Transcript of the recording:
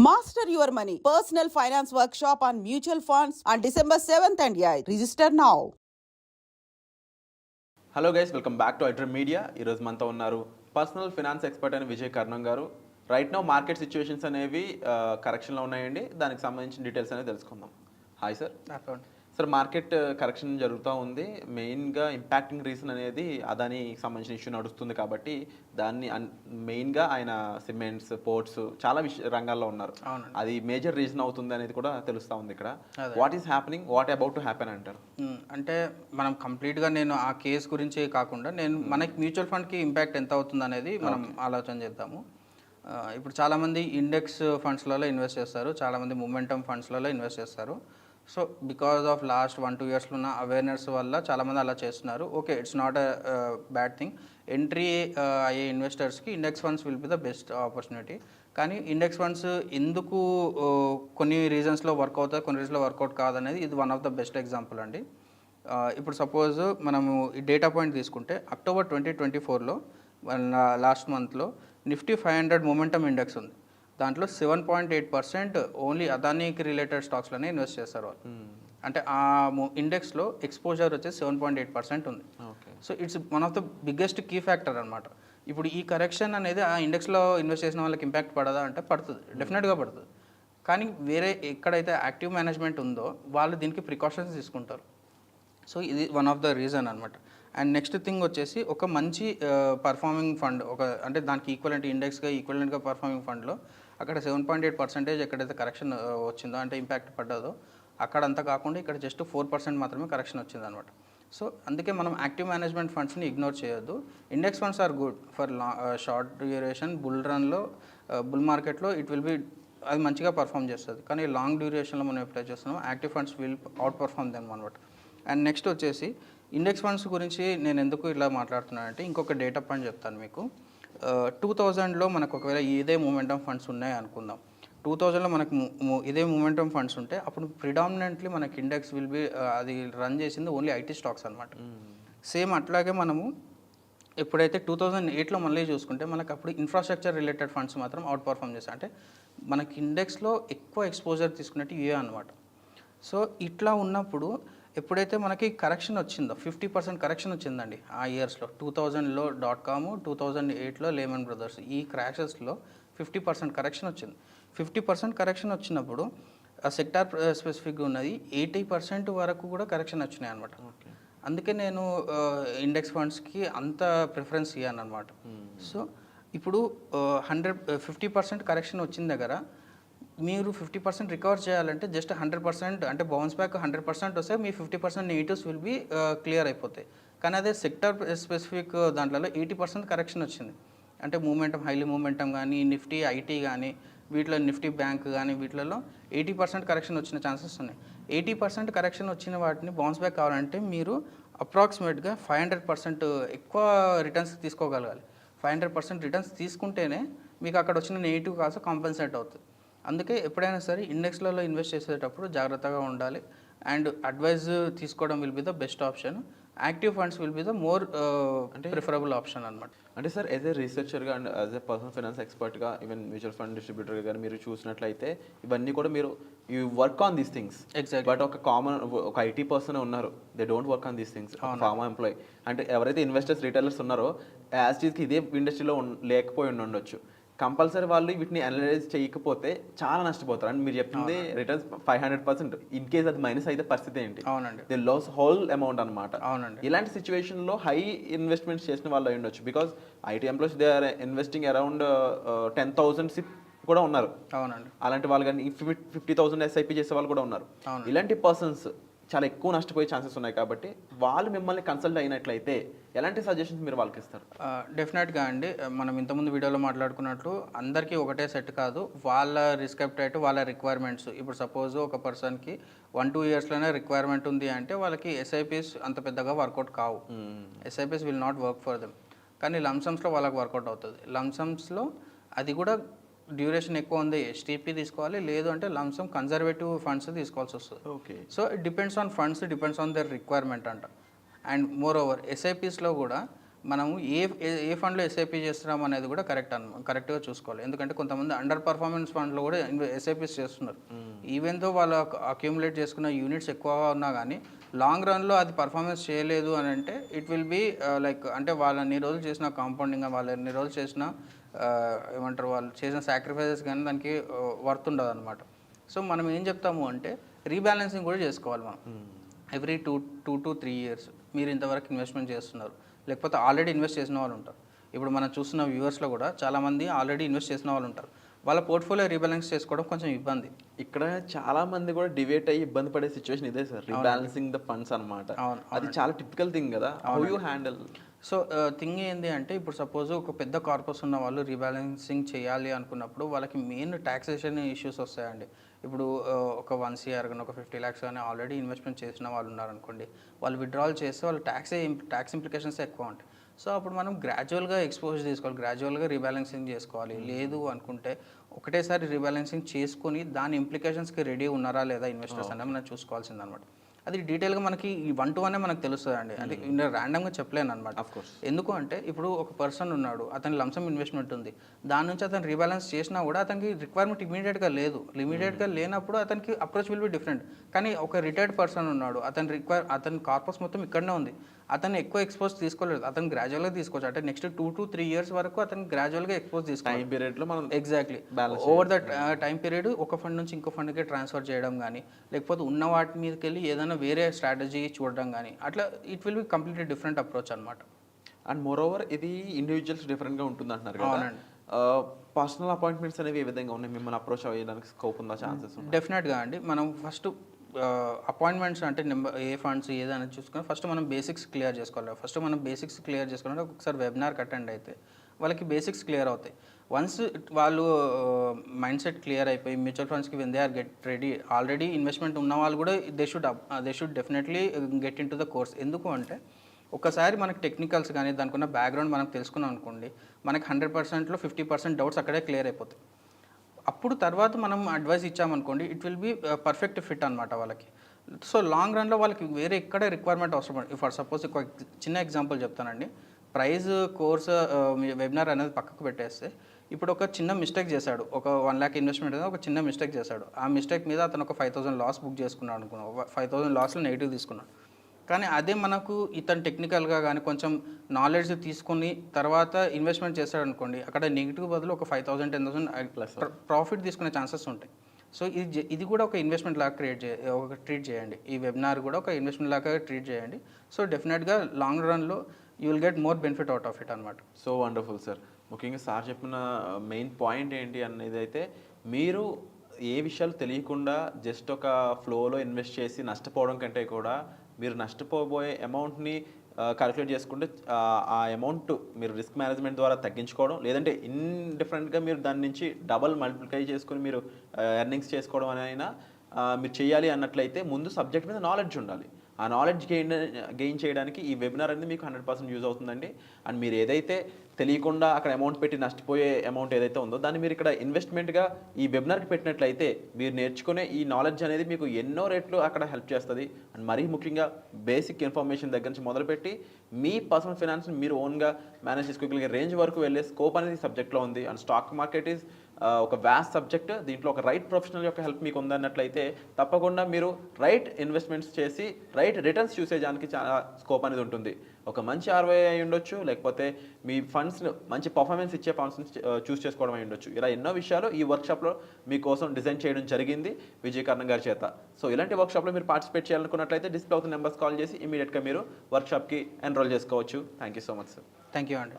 Master your money. Personal finance workshop on mutual funds on December 7th and 8th. Register now. Hello guys, welcome back to iDream media. ఈరోజు మనతో ఉన్నారు personal finance expert అయిన విజయ్ కర్ణం గారు. Right now market situations అనేవి కరెక్షన్లో ఉన్నాయండి. దానికి సంబంధించిన details అనేది తెలుసుకుందాం. Hi sir. Sir, market correction జరుగుతూ ఉంది. మెయిన్గా ఇంపాక్టింగ్ రీజన్ అనేది అదానికి సంబంధించిన ఇష్యూ నడుస్తుంది కాబట్టి దాన్ని మెయిన్గా ఆయన సిమెంట్స్, పోర్ట్స్ చాలా రంగాల్లో ఉన్నారు. అది మేజర్ రీజన్ అవుతుంది అనేది కూడా తెలుస్తూ ఉంది ఇక్కడ. What is happening, what about to happen అంటారు? అంటే మనం కంప్లీట్గా నేను ఆ కేసు గురించి కాకుండా మనకి మ్యూచువల్ ఫండ్కి ఇంపాక్ట్ ఎంత అవుతుంది అనేది మనం ఆలోచన చేద్దాము. ఇప్పుడు చాలామంది ఇండెక్స్ ఫండ్స్లలో ఇన్వెస్ట్ చేస్తారు, చాలామంది మొమెంటమ్ ఫండ్స్లలో ఇన్వెస్ట్ చేస్తారు. సో బికాస్ ఆఫ్ లాస్ట్ 1-2 ఇయర్స్లో ఉన్న అవేర్నెస్ వల్ల చాలామంది అలా చేస్తున్నారు. Okay, it's not a bad thing. Entry అయ్యే ఇన్వెస్టర్స్కి index funds will be the best opportunity. కానీ ఇండెక్స్ ఫండ్స్ ఎందుకు కొన్ని రీజన్స్లో వర్క్ అవుతాయి, కొన్ని రీజన్స్లో వర్కౌట్ కాదనేది ఇది one of the best example అండి. ఇప్పుడు సపోజ్ మనము ఈ డేటా పాయింట్ తీసుకుంటే అక్టోబర్ 2024లో లాస్ట్ మంత్లో నిఫ్టీ 500 మొమెంటమ్ ఇండెక్స్ ఉంది. దాంట్లో 7.8% ఓన్లీ అదానీకి రిలేటెడ్ స్టాక్స్లోనే ఇన్వెస్ట్ చేస్తారు వాళ్ళు. అంటే ఆ ఇండెక్స్లో ఎక్స్పోజర్ వచ్చేసి 7.8% ఉంది. So it's one of the biggest key factor అనమాట. ఇప్పుడు ఈ కరెక్షన్ అనేది ఆ ఇండెక్స్లో ఇన్వెస్ట్ చేసిన వాళ్ళకి ఇంపాక్ట్ పడదా అంటే పడుతుంది, డెఫినెట్గా పడుతుంది. కానీ వేరే ఎక్కడైతే యాక్టివ్ మేనేజ్మెంట్ ఉందో వాళ్ళు దీనికి ప్రికాషన్స్ తీసుకుంటారు. సో ఇది వన్ ఆఫ్ ద రీజన్ అనమాట. అండ్ నెక్స్ట్ థింగ్ వచ్చేసి ఒక మంచి పర్ఫార్మింగ్ ఫండ్, అంటే దానికి ఈక్వలెంట్ ఇండెక్స్గా ఈక్వలెంట్గా పర్ఫార్మింగ్ ఫండ్లో అక్కడ 7.8% ఎక్కడైతే కరెక్షన్ వచ్చిందో, అంటే ఇంపాక్ట్ పడ్డదో, అక్కడ అంతా కాకుండా ఇక్కడ జస్ట్ 4% మాత్రమే కరెక్షన్ వచ్చింది అనమాట. సో అందుకే మనం యాక్టివ్ మేనేజ్మెంట్ ఫండ్స్ని ఇగ్నోర్ చేయొద్దు. Index funds are good for short duration. Bull రన్లో, బుల్ మార్కెట్లో ఇట్ విల్ బి అది మంచిగా పర్ఫామ్ చేస్తుంది. కానీ లాంగ్ డ్యూరేషన్లో మనం ఎప్పుడైతే చేస్తున్నాం active funds will out perform them అనమాట. అండ్ నెక్స్ట్ వచ్చేసి ఇండెక్స్ ఫండ్స్ గురించి నేను ఎందుకు ఇలా మాట్లాడుతున్నానంటే ఇంకొక డేటా పాయింట్ చెప్తాను మీకు. 2000లో మనకు ఒకవేళ ఇదే మొమెంటమ్ ఫండ్స్ ఉన్నాయి అనుకుందాం. 2000లో మనకు ఇదే మొమెంటమ్ ఫండ్స్ ఉంటే అప్పుడు ప్రిడామినెంట్లీ మనకి ఇండెక్స్ విల్ బి అది రన్ చేసింది ఓన్లీ ఐటీ స్టాక్స్ అనమాట. సేమ్ అట్లాగే మనము ఎప్పుడైతే 2008లో మళ్ళీ చూసుకుంటే మనకు అప్పుడు ఇన్ఫ్రాస్ట్రక్చర్ రిలేటెడ్ ఫండ్స్ మాత్రం అవుట్ పర్ఫామ్ చేస్తాయి. అంటే మనకి ఇండెక్స్లో ఎక్కువ ఎక్స్పోజర్ తీసుకున్నట్టు ఇవే అనమాట. సో ఇట్లా ఉన్నప్పుడు ఎప్పుడైతే మనకి కరెక్షన్ వచ్చిందో 50% కరెక్షన్ వచ్చిందండి ఆ ఇయర్స్లో. 2000లో .com, 2008లో లేమన్ బ్రదర్స్, ఈ క్రాషెస్లో 50% కరెక్షన్ వచ్చింది. 50% కరెక్షన్ వచ్చినప్పుడు ఆ సెక్టార్ స్పెసిఫిక్గా ఉన్నది 80% వరకు కూడా కరెక్షన్ వచ్చినాయి అనమాట. అందుకే నేను ఇండెక్స్ ఫండ్స్కి అంత ప్రిఫరెన్స్ ఇవ్వను అనమాట. సో ఇప్పుడు 50% కరెక్షన్ వచ్చిన దగ్గర మీరు 50% రికవర్ చేయాలంటే జస్ట్ 100%, అంటే బౌన్స్ బ్యాక్ 100% వస్తే మీ 50% నెగిటివ్స్ విల్ బి క్లియర్ అయిపోతాయి. కానీ అదే సెక్టర్ స్పెసిఫిక్ దాంట్లో 80% కరెక్షన్ వచ్చింది. అంటే మూమెంటం, హైలీ మూమెంటం కానీ, నిఫ్టీ ఐటీ కానీ, వీటిలో నిఫ్టీ బ్యాంక్ కానీ, వీటిలలో 80% కరెక్షన్ వచ్చిన ఛాన్సెస్ ఉన్నాయి. 80% కరెక్షన్ వచ్చిన వాటిని బౌన్స్ బ్యాక్ కావాలంటే మీరు అప్రాక్సిమేట్గా 500% ఎక్కువ రిటర్న్స్ తీసుకోగలగాలి. 500% రిటర్న్స్ తీసుకుంటేనే మీకు అక్కడ వచ్చిన నెగిటివ్ కాస్త కాంపెన్సేట్ అవుతుంది. అందుకే ఎప్పుడైనా సరే ఇండెక్స్లలో ఇన్వెస్ట్ చేసేటప్పుడు జాగ్రత్తగా ఉండాలి. అండ్ అడ్వైజ్ తీసుకోవడం will be the best option. Active funds will be the more preferable option అనమాట. అంటే సార్, యాజ్ ఏ రీసెర్చర్గా and as a personal finance ఎక్స్పర్ట్గా, ఈవెన్ మ్యూచువల్ ఫండ్ డిస్ట్రిబ్యూటర్గా కానీ మీరు చూసినట్లయితే ఇవన్నీ కూడా మీరు you work on these things. But ఒక ఐటీ పర్సన్ ఉన్నారు, they don't work on these things. Pharma employee అంటే ఎవరైతే ఇన్వెస్టర్స్, రిటైలర్స్ ఉన్నారో యాజ్ టీజ్కి ఇదే ఇండస్ట్రీలో లేకపోయి ఉండొచ్చు. కంపల్సరీ వాళ్ళు వీటిని అనలైజ్ చేయకపోతే చాలా నష్టపోతారు. అండ్ మీరు చెప్తుంది రిటర్న్స్ 500%. ఇన్ కేస్ అది మైనస్ అయితే పరిస్థితి ఏంటి? అవునండి, దే లాస్ హోల్ అమౌంట్ అనమాట. అవునండి. ఇలాంటి సిచ్యువేషన్లో హై ఇన్వెస్ట్మెంట్స్ చేసిన వాళ్ళు అయి ఉండొచ్చు. Because IT employees they are investing around 10,000 కూడా ఉన్నారు. అవునండి. అలాంటి వాళ్ళు కానీ 50,000 SIP చేసే వాళ్ళు కూడా ఉన్నారు. ఇలాంటి పర్సన్స్ చాలా ఎక్కువ నష్టపోయే ఛాన్సెస్ ఉన్నాయి. కాబట్టి వాళ్ళు మిమ్మల్ని కన్సల్ట్ అయినట్లయితే ఎలాంటి సజెషన్స్ మీరు వాళ్ళకి ఇస్తారు? డెఫినెట్గా అండి, మనం ఇంతకుముందు వీడియోలో మాట్లాడుకున్నట్లు అందరికీ ఒకటే సెట్ కాదు. వాళ్ళ రిస్క్ అపెటైట్, వాళ్ళ రిక్వైర్మెంట్స్. ఇప్పుడు సపోజ్ ఒక పర్సన్కి 1-2 ఇయర్స్లోనే రిక్వైర్మెంట్ ఉంది అంటే వాళ్ళకి SIPs అంత పెద్దగా వర్కౌట్ కావు. SIPs will not work for them. కానీ లంసమ్స్లో వాళ్ళకి వర్కౌట్ అవుతుంది. లంసమ్స్లో అది కూడా డ్యూరేషన్ ఎక్కువ ఉంది, STP తీసుకోవాలి, లేదు అంటే లంసమ్ కన్జర్వేటివ్ ఫండ్స్ తీసుకోవాల్సి వస్తుంది. Okay. So it depends on funds, depends on their requirement అంట. అండ్ మోర్ ఓవర్ SIPస్లో కూడా మనము ఏ ఫండ్లో ఎస్ఐపి చేస్తున్నాం అనేది కూడా కరెక్ట్గా చూసుకోవాలి. ఎందుకంటే కొంతమంది అండర్ పర్ఫార్మెన్స్ ఫండ్లో కూడా ఎస్ఐపిస్ చేస్తున్నారు. ఈవెన్ దో వాళ్ళు అక్యూములేట్ చేసుకున్న యూనిట్స్ ఎక్కువగా ఉన్నా కానీ లాంగ్ రన్లో అది పర్ఫార్మెన్స్ చేయలేదు అని అంటే ఇట్ విల్ బీ లైక్ అంటే వాళ్ళని రోజులు చేసిన కాంపౌండింగ్, వాళ్ళు ఎన్ని రోజులు చేసిన ఏమంటారు వాళ్ళు చేసిన సాక్రిఫైసెస్ కానీ దానికి వర్త్ ఉండదు అనమాట. సో మనం ఏం చెప్తాము అంటే రీబ్యాలెన్సింగ్ కూడా చేసుకోవాలి. మనం ఎవ్రీ 2 to 3 years మీరు ఇంతవరకు ఇన్వెస్ట్మెంట్ చేస్తున్నారు, లేకపోతే ఆల్రెడీ ఇన్వెస్ట్ చేసిన వాళ్ళు ఉంటారు. ఇప్పుడు మనం చూస్తున్న వ్యూవర్స్లో కూడా చాలామంది ఆల్రెడీ ఇన్వెస్ట్ చేసిన వాళ్ళు ఉంటారు. వాళ్ళ పోర్ట్ఫోలియో రీబ్యాలెన్స్ చేసుకోవడం కొంచెం ఇబ్బంది. ఇక్కడ చాలా మంది కూడా డివేట్ అయ్యి ఇబ్బంది పడే సిచ్యువేషన్ ఇదే సార్, రీబ్యాలెన్సింగ్ ద ఫండ్స్ అనమాట. అది చాలా టిపికల్ థింగ్ కదా, how you handle? So thing ఏంటి అంటే ఇప్పుడు సపోజ్ ఒక పెద్ద కార్పస్ ఉన్న వాళ్ళు రీబ్యాలెన్సింగ్ చేయాలి అనుకున్నప్పుడు వాళ్ళకి మెయిన్ ట్యాక్సేషన్ ఇష్యూస్ వస్తాయండి. ఇప్పుడు ఒక 1 CR కానీ ఒక 50 lakhs కానీ ఆల్రెడీ ఇన్వెస్ట్మెంట్ చేసిన వాళ్ళు ఉన్నారనుకోండి, వాళ్ళు విత్డ్రాల్ చేస్తే వాళ్ళు ట్యాక్స్ ఇంప్లికేషన్స్ ఎక్కువ ఉంటాయి. సో అప్పుడు మనం గ్రాడ్యువల్గా ఎక్స్పోజ్ తీసుకోవాలి, గ్రాడ్యువల్గా రీబ్యాలెన్సింగ్ చేసుకోవాలి. లేదు అనుకుంటే ఒకటేసారి రీబ్యాలెన్సింగ్ చేసుకొని దాని ఇంప్లికేషన్స్కి రెడీ ఉన్నారా లేదా ఇన్వెస్టర్స్ అనేది మనం చూసుకోవాల్సింది అనమాట. అది డీటెయిల్గా మనకి 1 to 1 మనకు తెలుస్తుంది అండి. అది ర్యాండమ్గా చెప్పలేను అనమాట. ఎందుకు అంటే ఇప్పుడు ఒక పర్సన్ ఉన్నాడు, అతని లంసమ్ ఇన్వెస్ట్మెంట్ ఉంది, దాని నుంచి అతను రీబ్యాలెన్స్ చేసినా కూడా అతనికి రిక్వైర్మెంట్ ఇమీడియట్గా లేదు. ఇమీడియట్గా లేనప్పుడు అతనికి అప్రోచ్ విల్ బి డిఫరెంట్. కానీ ఒక రిటైర్డ్ పర్సన్ ఉన్నాడు, అతని కార్పస్ మొత్తం ఇక్కడనే ఉంది, అతను ఎక్కువ ఎక్స్పోజ్ తీసుకోలేదు, అతను గ్రాడ్యువల్గా తీసుకోవచ్చు. అంటే నెక్స్ట్ 2 to 3 years వరకు అతను గ్రాడ్యువల్గా ఎక్స్పోజ్ తీసుకోవాలి. టైం పీరియడ్లో మనం exactly over the time period ఒక ఫండ్ నుంచి ఇంకో ఫండ్కి ట్రాన్స్ఫర్ చేయడం కానీ, లేకపోతే ఉన్న వాటి మీదకి వెళ్ళి ఏదైనా వేరే స్ట్రాటజీ చూడడం కానీ, అట్లా it will be completely different approach అనమాట. అండ్ మోర్ ఓవర్ ఇది ఇండివిజువల్స్ డిఫరెంట్గా ఉంటుంది అంటున్నారు కదా. పర్సనల్ అపాయింట్మెంట్స్ అనేవి ఏ విధంగా ఉన్నాయి, మిమ్మల్ని అప్రోచ్ అయ్యడానికి స్కోప్ ఉందా, ఛాన్సెస్? డెఫినెట్గా అండి. మనం ఫస్ట్ అపాయింట్మెంట్స్ అంటే ఏ ఫండ్స్ ఏదైనా చూసుకొని ఫస్ట్ మనం బేసిక్స్ క్లియర్ చేసుకోవాలి. ఫస్ట్ మనం బేసిక్స్ క్లియర్ చేసుకోవాలంటే ఒకసారి వెబినార్కి అటెండ్ అయితే వాళ్ళకి బేసిక్స్ క్లియర్ అవుతాయి. వన్స్ వాళ్ళు మైండ్ సెట్ క్లియర్ అయిపోయి మ్యూచువల్ ఫండ్స్కి when they are get ready, already investment ఉన్న వాళ్ళు కూడా they should definitely get in to the course. ఎందుకు అంటే ఒకసారి మనకి టెక్నికల్స్ కానీ దానికి ఉన్న బ్యాక్గ్రౌండ్ మనం తెలుసుకున్నాం అనుకోండి, మనకి 100%లో 50% డౌట్స్ అక్కడే క్లియర్ అయిపోతాయి. అప్పుడు తర్వాత మనం అడ్వైస్ ఇచ్చామనుకోండి, it will be perfect fit అనమాట వాళ్ళకి. సో లాంగ్ రన్లో వాళ్ళకి వేరే ఎక్కడే రిక్వైర్మెంట్ అవసరం పడుతుంది. ఫర్ సపోజ్ ఒక చిన్న ఎగ్జాంపుల్ చెప్తానండి. ప్రైజ్ కోర్స్ వెబినార్ అనేది పక్కకు పెట్టేస్తే ఇప్పుడు ఒక చిన్న మిస్టేక్ చేశాడు, ఒక 1 lakh ఇన్వెస్ట్మెంట్ అనేది ఒక చిన్న మిస్టేక్ చేశాడు. ఆ మిస్టేక్ మీద అతను ఒక 5,000 లాస్ బుక్ చేసుకున్నాడు అనుకున్నాం, 5,000 లాస్లో నెగిటివ్ తీసుకున్నాడు. కానీ అదే మనకు ఇతను టెక్నికల్గా కానీ కొంచెం నాలెడ్జ్ తీసుకుని తర్వాత ఇన్వెస్ట్మెంట్ చేస్తాడు అనుకోండి, అక్కడ నెగిటివ్ బదులు ఒక 5,000 10,000 ప్రాఫిట్ తీసుకునే ఛాన్సెస్ ఉంటాయి. సో ఇది కూడా ఒక ఇన్వెస్ట్మెంట్ లాగా ట్రీట్ చేయండి. ఈ వెబినార్ కూడా ఒక ఇన్వెస్ట్మెంట్ లాగా ట్రీట్ చేయండి. సో డెఫినెట్గా లాంగ్ రన్లో you will get more benefit out of it అనమాట. So wonderful sir. ముఖ్యంగా సార్ చెప్పిన మెయిన్ పాయింట్ ఏంటి అనేది అయితే, మీరు ఏ విషయాలు తెలియకుండా జస్ట్ ఒక ఫ్లోలో ఇన్వెస్ట్ చేసి నష్టపోవడం కంటే కూడా మీరు నష్టపోబోయే అమౌంట్ని క్యాలిక్యులేట్ చేసుకుంటే ఆ అమౌంట్ మీరు రిస్క్ మేనేజ్మెంట్ ద్వారా తగ్గించుకోవడం, లేదంటే ఇండిఫరెంట్గా మీరు దాని నుంచి డబల్ మల్టిప్లై చేసుకుని మీరు ఎర్నింగ్స్ చేసుకోవడం అయినా మీరు చేయాలి అన్నట్లయితే ముందు సబ్జెక్ట్ మీద నాలెడ్జ్ ఉండాలి. ఆ నాలెడ్జ్ గెయిన్ చేయడానికి ఈ వెబినార్ అనేది మీకు 100% యూజ్ అవుతుందండి. అండ్ మీరు ఏదైతే తెలియకుండా అక్కడ అమౌంట్ పెట్టి నష్టపోయే అమౌంట్ ఏదైతే ఉందో దాన్ని మీరు ఇక్కడ ఇన్వెస్ట్మెంట్గా ఈ వెబినార్కి పెట్టినట్లయితే మీరు నేర్చుకునే ఈ నాలెడ్జ్ అనేది మీకు ఎన్నో రేట్లు అక్కడ హెల్ప్ చేస్తుంది. అండ్ మరీ ముఖ్యంగా బేసిక్ ఇన్ఫర్మేషన్ దగ్గర నుంచి మొదలుపెట్టి మీ పర్సనల్ ఫైనాన్స్ని మీరు ఓన్గా మేనేజ్ చేసుకోగలిగే రేంజ్ వరకు వెళ్ళే స్కోప్ అనేది సబ్జెక్ట్లో ఉంది. అండ్ స్టాక్ మార్కెట్ ఈజ్ ఒక వ్యాస్ట్ సబ్జెక్ట్. దీంట్లో ఒక రైట్ ప్రొఫెషనల్ యొక్క హెల్ప్ మీకు ఉందన్నట్లయితే తప్పకుండా మీరు రైట్ ఇన్వెస్ట్మెంట్స్ చేసి రైట్ రిటర్న్స్ చూసేదానికి చాలా స్కోప్ అనేది ఉంటుంది. ఒక మంచి ROI అయి ఉండొచ్చు, లేకపోతే మీ ఫండ్స్ మంచి పర్ఫార్మెన్స్ ఇచ్చే ఫండ్స్ని చూస్ చేసుకోవడం అయి ఉండొచ్చు. ఇలా ఎన్నో విషయాలు ఈ వర్క్షాప్లో మీకోసం డిజైన్ చేయడం జరిగింది విజయ్ కర్ణం గారి చేత. సో ఇలాంటి వర్క్షాప్లో మీరు పార్టిసిపేట్ చేయాలనుకున్నట్లయితే డిస్ప్లే అవుతున్న నెంబర్స్ కాల్ చేసి ఇమీడియట్గా మీరు వర్క్షాప్కి ఎన్రోల్ చేసుకోవచ్చు. Thank you so much sir. Thank you అండి.